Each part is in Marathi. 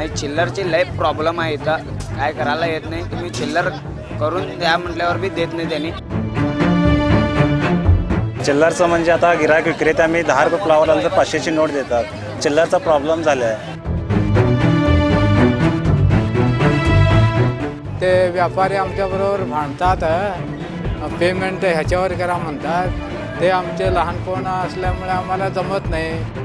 आणि चिल्लरची लय प्रॉब्लेम आहे इथं, काय करायला येत नाही. तुम्ही चिल्लर करून द्या म्हटल्यावर बी देत नाही त्यांनी. चिल्लरचं म्हणजे आता गिरायक विक्रेते आम्ही 10 रुपये फ्लावर आलं तर 500ची नोट देतात. चिल्लरचा प्रॉब्लेम झाला आहे. ते व्यापारी आमच्याबरोबर भांडतात, पेमेंट ह्याच्यावर करा म्हणतात. ते आमचे लहानपण असल्यामुळे आम्हाला जमत नाही.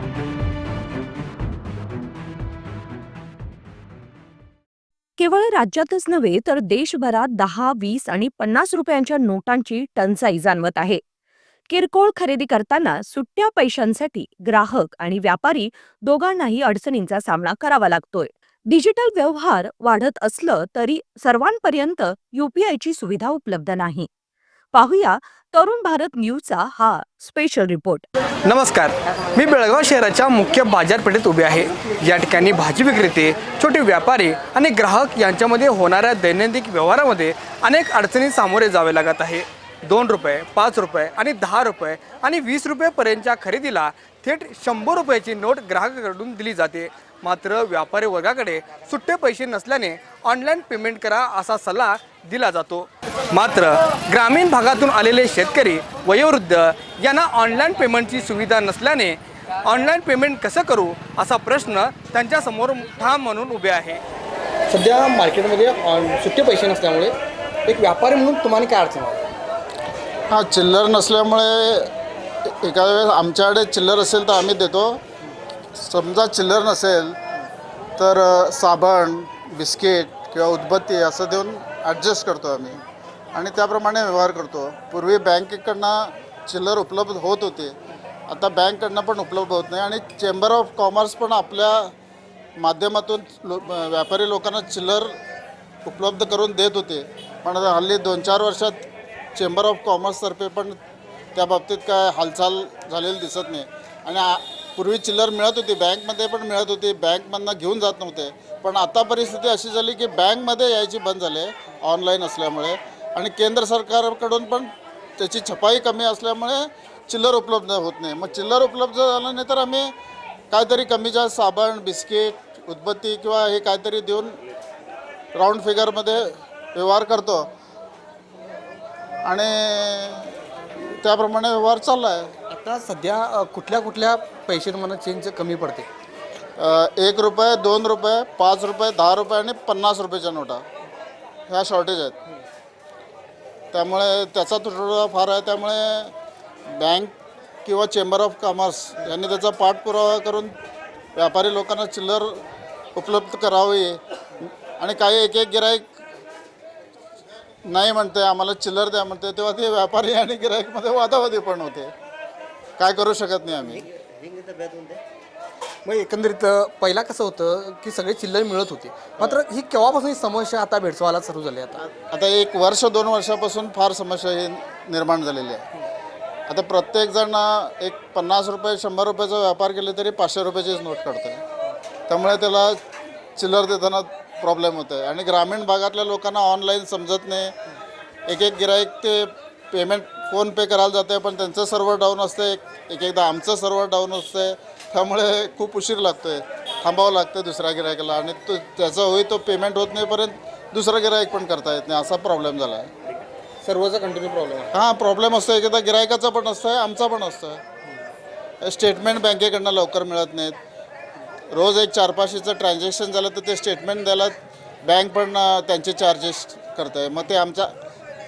केवळ राज्यातच नव्हे तर देशभरात 10, 20 आणि 50 रुपयांच्या नोटांची टंचाई जाणवत आहे. किरकोळ खरेदी करताना सुट्ट्या पैशांसाठी ग्राहक आणि व्यापारी दोघांनाही अडचणींचा सामना करावा लागतोय. डिजिटल व्यवहार वाढत असलं तरी सर्वांपर्यंत यूपीआयची सुविधा उपलब्ध नाही. पाहूया तरुण भारत न्यूजचा हा स्पेशल रिपोर्ट. नमस्कार, मी बेळगाव शहराच्या मुख्य बाजारपेठेत उभे आहे. या ठिकाणी भाजी विक्रेते, छोटे व्यापारी आणि ग्राहक यांच्यामध्ये होणाऱ्या दैनंदिन व्यवहारामध्ये अनेक अडचणी सामोरे जावे लागत आहे. 2 रुपये, 5 रुपये आणि 10 रुपये आणि 20 रुपयेपर्यंतच्या खरेदीला थेट 100 रुपयाची नोट ग्राहकाकडून दिली जाते. मात्र व्यापारी वर्गाकडे सुट्टे पैसे नसल्याने ऑनलाईन पेमेंट करा असा सल्ला दिला जातो. मात्र ग्रामीण भागातून आलेले शेतकरी, वयोवृद्ध यांना ऑनलाईन पेमेंटची सुविधा नसल्याने ऑनलाईन पेमेंट कसं करू असा प्रश्न त्यांच्यासमोर ठाम म्हणून उभे आहे. सध्या मार्केटमध्ये सुट्टे पैसे नसल्यामुळे एक व्यापारी म्हणून तुम्हाला काय अडचण आहे? हां, चिल्लर नसल्यामुळे एखाद्या वेळेस आमच्याकडे चिल्लर असेल तर आम्ही देतो. समजा चिल्लर नसेल तर साबण, बिस्किट किंवा उदबत्ती असं देऊन ॲडजस्ट करतो आम्ही आणि त्याप्रमाणे व्यवहार करतो. पूर्वी बँकेकडनं चिल्लर उपलब्ध होत होते, आता बँककडनं पण उपलब्ध होत नाही आणि चेंबर ऑफ कॉमर्स पण आपल्या माध्यमातून व्यापारी लोकांना चिल्लर उपलब्ध करून देत होते. पण आता हल्ली 2-4 वर्षात चेंबर ऑफ कॉमर्सतर्फे पण त्या बाबतीत काय हालचाल झालेली दिसत नाही. आणि पूर्वी चिल्लर मिळत होती, बँकमध्ये पण मिळत होती, बँकमधनं घेऊन जात नव्हते. पण आता परिस्थिती अशी झाली की बँकमध्ये यायची बंद झाली आहे ऑनलाईन असल्यामुळे आणि केंद्र सरकारकडून पण त्याची छपाई कमी असल्यामुळे चिल्लर उपलब्ध होत नाही. मग चिल्लर उपलब्ध झालं नाही तर आम्ही काहीतरी कमी जास्त साबण, बिस्किट, उदबत्ती किंवा हे काहीतरी देऊन राऊंड फिगरमध्ये व्यवहार करतो आणि त्याप्रमाणे व्यवहार चालला आहे. आता सध्या कुठल्या पैसे तुम्हाला चेंज कमी पडते? 1 रुपये, 2 रुपये, 5 रुपये, 10 रुपये आणि 50 रुपयाच्या नोटा ह्या शॉर्टेज आहेत. त्यामुळे त्याचा तुटवडा फार आहे. त्यामुळे बँक किंवा चेंबर ऑफ कॉमर्स यांनी त्याचा पाठपुरावा करून व्यापारी लोकांना चिल्लर उपलब्ध करावी. आणि काही एक गिराईक नाही म्हणते, आम्हाला चिल्लर द्या म्हणते, तेव्हा ते व्यापारी आणि गिराईकमध्ये वादावादी पण होते. काय करू शकत नाही आम्ही. मग एकंदरीत पहिला कसं होतं की सगळे चिल्लर मिळत होते, मात्र ही केव्हापासून ही समस्या आता भेडसावायला सुरू झाली? आता 1 वर्ष 2 वर्षापासून फार समस्या ही निर्माण झालेली आहे. आता प्रत्येकजण एक 50 रुपये 100 रुपयाचा व्यापार केले तरी 500 रुपयाचीच नोट काढतो आहे. त्यामुळे त्याला चिल्लर देताना प्रॉब्लेम होतो आहे. आणि ग्रामीण भागातल्या लोकांना ऑनलाईन समजत नाही. एक गिराईक ते पेमेंट फोनपे करायला जाते पण त्यांचं सर्व्हर डाऊन असते, एकदा आमचं सर्व्हर डाऊन असते. त्यामुळे खूप उशीर लागतो आहे, थांबावं लागतं दुसऱ्या गिरायकाला आणि त्याचा तो पेमेंट होत नाहीपर्यंत दुसरा गिराईक पण करता येत नाही. असा प्रॉब्लेम झाला आहे. सर्वचा कंटिन्यू प्रॉब्लेम आहे. हां, प्रॉब्लेम असतो. एकदा गिरायकाचा पण असतो आहे, आमचा पण असतो आहे. स्टेटमेंट बँकेकडनं लवकर मिळत नाहीत. रोज एक 4-5चं ट्रान्झॅक्शन झालं तर ते स्टेटमेंट द्यायला बँक पण त्यांचे चार्जेस करत आहे. मग ते आमच्या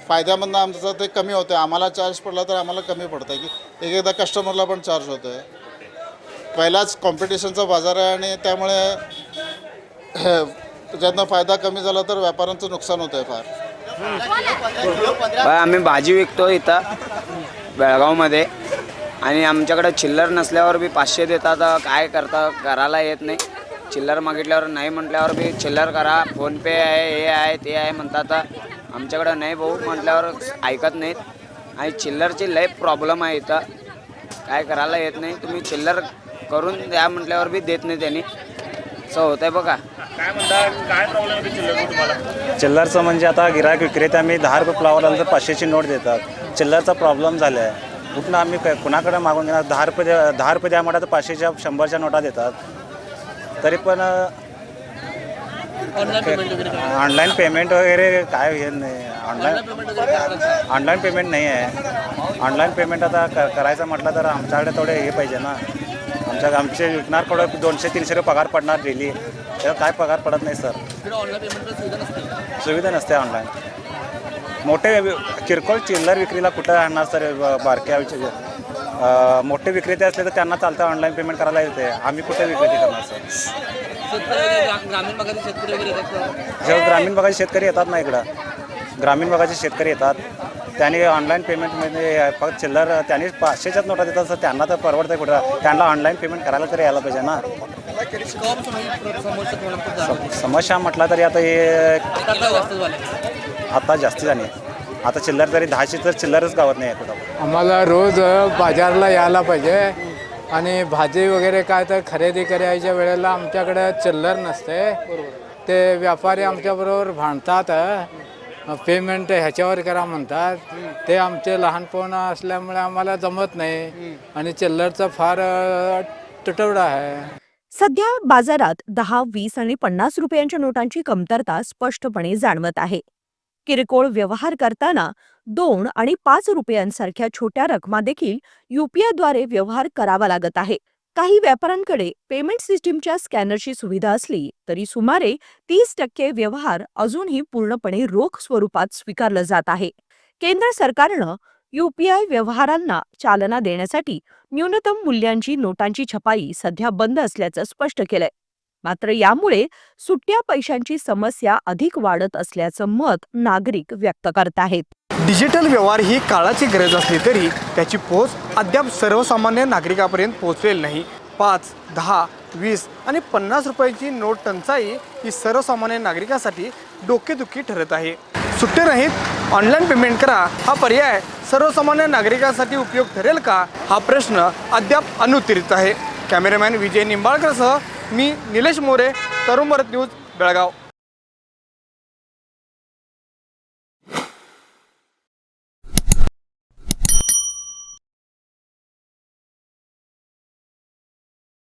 फायद्यामधनं आमचं ते कमी होतं आहे. आम्हाला चार्ज पडला तर आम्हाला कमी पडतं आहे की एकदा कस्टमरला पण चार्ज होतो आहे. पहिलाच कॉम्पिटिशनचा बाजार आहे आणि त्यामुळे त्याच्यातनं फायदा कमी झाला तर व्यापाऱ्यांचं नुकसान होतं आहे फार. आम्ही भाजी विकतो इथं बेळगावमध्ये आणि आमच्याकडे चिल्लर नसल्यावर बी 500 देतात. काय करायला येत नाही. चिल्लर मागितल्यावर नाही म्हटल्यावर बी चिल्लर करा, फोनपे आहे, हे आहे ते आहे म्हणतात. आमच्याकडं नाही भाऊ म्हटल्यावर ऐकत नाहीत. आणि चिल्लरची लय प्रॉब्लेम आहे इथं, काय करायला येत नाही. तुम्ही चिल्लर करून द्या म्हटल्यावर बी देत नाही त्यांनी. असं होत आहे बघा. काय प्रॉब्लेम होते चिल्लरचा तुम्हाला? चिल्लरचं म्हणजे आता गिरायक विक्रेते आम्ही 10 रुपये फ्लावर आलं तर 500ची नोट देतात. चिल्लरचा प्रॉब्लेम झाला आहे. कुठनं आम्ही कुणाकडे मागून घेणार? 10 रुपये द्या म्हणतात तर 500च्या 100च्या नोटा देतात. तरी पण ऑनलाईन पेमेंट वगैरे काय हे नाही. ऑनलाईन पेमेंट नाही आहे. ऑनलाईन पेमेंट आता करायचं म्हटलं तर आमच्याकडे थोडे हे पाहिजे ना. आमचे विकणारकडे 200-300 रुपये पगार पडणार डेली. त्याला काय पगार पडत नाही सर. सुविधा नसते ऑनलाईन. मोठे किरकोळ चिल्लर विक्रीला कुठं आणणार सर. बारक्या मोठे विक्रेते असले तर त्यांना चालतं ऑनलाईन पेमेंट करायला येते. आम्ही कुठे विक्रेते करणार सर. ग्रामीण भागातील शेतकरी वगैरे येतात. जेव्हा ग्रामीण भागाचे शेतकरी येतात ना इकडं, ग्रामीण भागाचे शेतकरी येतात, त्यांनी ऑनलाईन पेमेंटमध्ये फक्त चिल्लर त्यांनी 500च्याच नोटा देतात सर. त्यांना तर परवडतं कुठं. त्यांना ऑनलाईन पेमेंट करायला तरी यायला पाहिजे ना. समस्या म्हटला तरी आता हे आता जास्त झाली. आता चिल्लर तरी 10ची तर चिल्लरच गावत नाही आहे कुठं. आम्हाला रोज बाजारला यायला पाहिजे आणि भाजी वगैरे काय तर खरेदी करायच्या वेळेला आमच्याकडे चिल्लर नसते. ते व्यापारी आमच्याबरोबर भांडतात. पेमेंट ह्याच्यावर करा म्हणतात. ते आमचे लहानपण असल्यामुळे आम्हाला जमत नाही आणि चिल्लरचा फार तुटवडा आहे. सध्या बाजारात 10, 20 आणि 50 रुपयांच्या नोटांची कमतरता स्पष्टपणे जाणवत आहे. किरकोळ व्यवहार करताना 2 आणि 5 रुपयांसारख्या छोट्या रकमा देखील UPIद्वारे व्यवहार करावा लागत आहे. काही व्यापाऱ्यांकडे पेमेंट सिस्टीमच्या स्कॅनरची सुविधा असली तरी सुमारे 30% व्यवहार अजूनही पूर्णपणे रोख स्वरूपात स्वीकारलं जात आहे. केंद्र सरकारनं UPI व्यवहारांना चालना देण्यासाठी न्यूनतम मूल्यांची नोटांची छपाई सध्या बंद असल्याचं स्पष्ट केलंय. मात्र यामुळे सुट्ट्या पैशांची समस्या अधिक वाढत असल्याचं मत नागरिक व्यक्त करत आहेत. डिजिटल व्यवहार ही काळाची गरज असली तरी त्याची पोच अद्याप सर्वसामान्य नागरिकापर्यंत पोहोचलेली नाही. 5, 10, 20 आणि 50 रुपयाची नोट टंचाई ही सर्वसामान्य नागरिकांसाठी डोकेदुखी ठरत आहे. सुट्टे नाहीत, ऑनलाईन पेमेंट करा हा पर्याय सर्वसामान्य नागरिकांसाठी उपयोग ठरेल का हा प्रश्न अद्याप अनुत्तरित आहे. कॅमेरामॅन विजय निंबाळकरसह मी निलेश मोरे, तरुण भारत न्यूज, बेळगाव.